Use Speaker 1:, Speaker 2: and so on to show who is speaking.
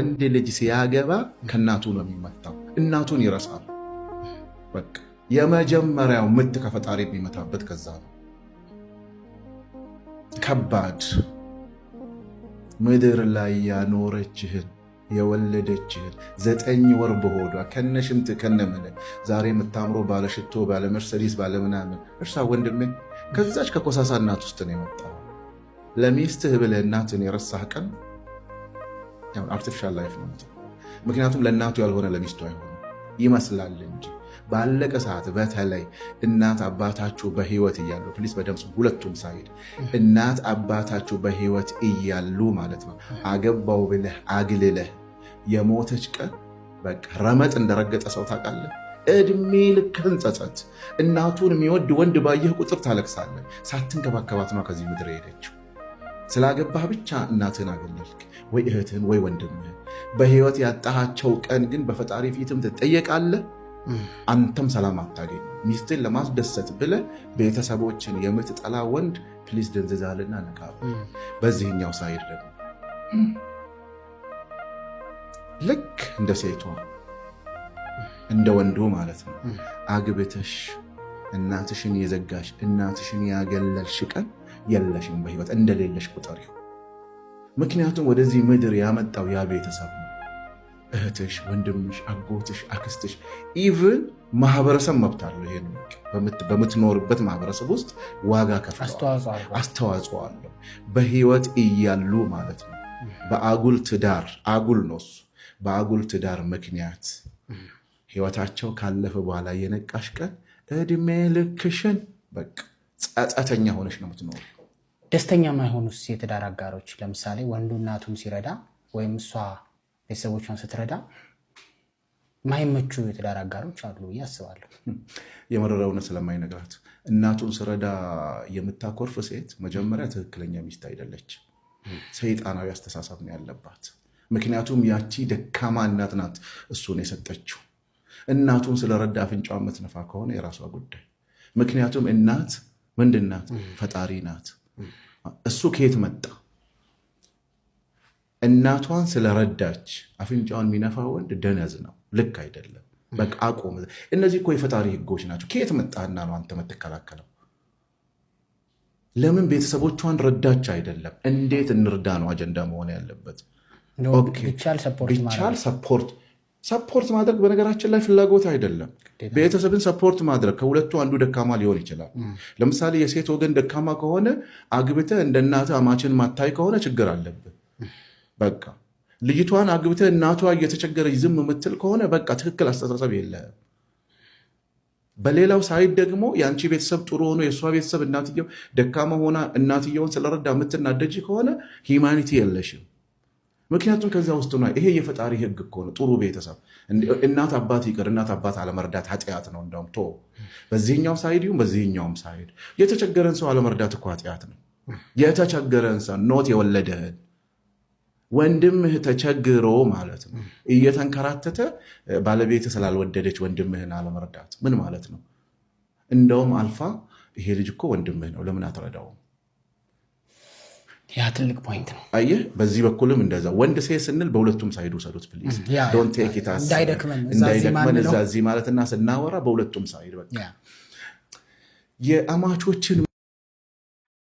Speaker 1: እንደ ልጅ ሲያገባ ከእናቱ ነው የሚመታው። እናቱን ይረሳል። በቃ የመጀመሪያው ምት ከፈጣሪ የሚመታበት ከዛ ነው። ከባድ ምድር ላይ ያኖረችህን የወለደችህን 9 ወር በሆዷ ከነሽንት ከነምን ዛሬ የምታምሮ ባለሽቶ ባለመርሰዲስ ባለምናምን እርሳ ወንድሜ ከዛች ከኮሳሳ እናት ውስጥ ነው የመጣው። ለሚስትህ ብለህ እናትን የረሳህ ቀን አርቲፊሻል ላይፍ ነው። ምክንያቱም ለእናቱ ያልሆነ ለሚስቱ አይሆንም ይመስላል እንጂ ባለቀ ሰዓት በተለይ እናት አባታችሁ በህይወት እያሉ ፕሊስ በደምፅ ሁለቱም ሳይድ እናት አባታችሁ በህይወት እያሉ ማለት ነው አገባው ብለህ አግልለህ የሞተች ቀን በቃ ረመጥ እንደረገጠ ሰው ታውቃለህ። እድሜ ልክህን ጸጸት። እናቱን የሚወድ ወንድ ባየህ ቁጥር ታለቅሳለህ። ሳትንከባከባት ነው ከዚህ ምድር ሄደችው። ስላገባህ ብቻ እናትህን አገለልክ ወይ እህትህን ወይ ወንድምህን። በህይወት ያጣሃቸው ቀን ግን በፈጣሪ ፊትም ትጠየቃለህ። አንተም ሰላም አታገኝ። ሚስትን ለማስደሰት ብለህ ቤተሰቦችን የምትጠላ ወንድ ፕሊስ ደንዝዛልና ነቃ። በዚህኛው ሳይድ ደግሞ ልክ እንደ ሴቷ እንደ ወንዱ ማለት ነው አግብተሽ እናትሽን የዘጋሽ እናትሽን ያገለልሽ ቀን የለሽም በህይወት እንደሌለሽ ቁጠሪው። ምክንያቱም ወደዚህ ምድር ያመጣው ያ ቤተሰብ ነው። እህትሽ፣ ወንድምሽ፣ አጎትሽ፣ አክስትሽ ኢቭን ማህበረሰብ መብት አለው። ይሄን በምትኖርበት ማህበረሰብ ውስጥ ዋጋ ከፍለዋል፣ አስተዋጽኦ አለው። በህይወት እያሉ ማለት ነው በአጉል ትዳር አጉል ነው እሱ በአጉል ትዳር ምክንያት ህይወታቸው ካለፈ በኋላ የነቃሽ ቀን እድሜ ልክሽን በቃ ጸጸተኛ ሆነሽ ነው የምትኖር።
Speaker 2: ደስተኛ ማይሆኑስ የትዳር አጋሮች ለምሳሌ ወንዱ እናቱን ሲረዳ ወይም እሷ ቤተሰቦቿን ስትረዳ ማይመቹ የትዳር አጋሮች አሉ ብዬ አስባለሁ።
Speaker 1: የመረራውን ስለማይነግራት እናቱን ስረዳ የምታኮርፍ ሴት መጀመሪያ ትክክለኛ ሚስት አይደለች። ሰይጣናዊ አስተሳሰብ ነው ያለባት። ምክንያቱም ያቺ ደካማ እናት ናት እሱን የሰጠችው። እናቱን ስለረዳ አፍንጫዋ የምትነፋ ከሆነ የራሷ ጉዳይ። ምክንያቱም እናት ምንድን ናት? ፈጣሪ ናት። እሱ ከየት መጣ? እናቷን ስለረዳች አፍንጫውን የሚነፋ ወንድ ደነዝ ነው፣ ልክ አይደለም። በቃ አቆም። እነዚህ እኮ የፈጣሪ ህጎች ናቸው። ከየት መጣና ነው አንተ የምትከላከለው? ለምን ቤተሰቦቿን ረዳች አይደለም፣ እንዴት እንርዳ ነው አጀንዳ መሆን ያለበት። ቢቻል ሰፖርት ማድረግ በነገራችን ላይ ፍላጎት አይደለም። ቤተሰብን ሰፖርት ማድረግ ከሁለቱ አንዱ ደካማ ሊሆን ይችላል። ለምሳሌ የሴት ወገን ደካማ ከሆነ አግብተህ እንደ እናትህ አማችን ማታይ ከሆነ ችግር አለብህ። በቃ ልጅቷን አግብተህ እናቷ እየተቸገረች ዝም የምትል ከሆነ በቃ ትክክል አስተሳሰብ የለህም። በሌላው ሳይድ ደግሞ የአንቺ ቤተሰብ ጥሩ ሆኖ የእሷ ቤተሰብ እናትየው ደካማ ሆና እናትየውን ስለረዳ የምትናደጅ ከሆነ ሂማኒቲ የለሽም። ምክንያቱም ከዛ ውስጥ ነው ይሄ የፈጣሪ ህግ እኮ ነው። ጥሩ ቤተሰብ እናት አባት ይቅር፣ እናት አባት አለመርዳት ኃጢአት ነው። እንደውም በዚህኛው ሳይድ ይሁን በዚህኛውም ሳይድ የተቸገረን ሰው አለመርዳት እኮ ኃጢአት ነው። የተቸገረን ሰው ኖት የወለደህን ወንድምህ ተቸግሮ ማለት ነው እየተንከራተተ ባለቤት ስላልወደደች ወንድምህን አለመርዳት ምን ማለት ነው? እንደውም አልፋ ይሄ ልጅ እኮ ወንድምህ ነው ለምን አትረዳውም?
Speaker 2: ያ ትልቅ ፖይንት ነው። አየህ፣
Speaker 1: በዚህ በኩልም እንደዛ ወንድ ሴት ስንል በሁለቱም ሳይድ ውሰዱት ፕሊዝ። ዶንት ቴክ ኢት አስ እንዳይደክመን እዛ እዚህ ማለትና ስናወራ በሁለቱም ሳይድ በቃ የአማቾችን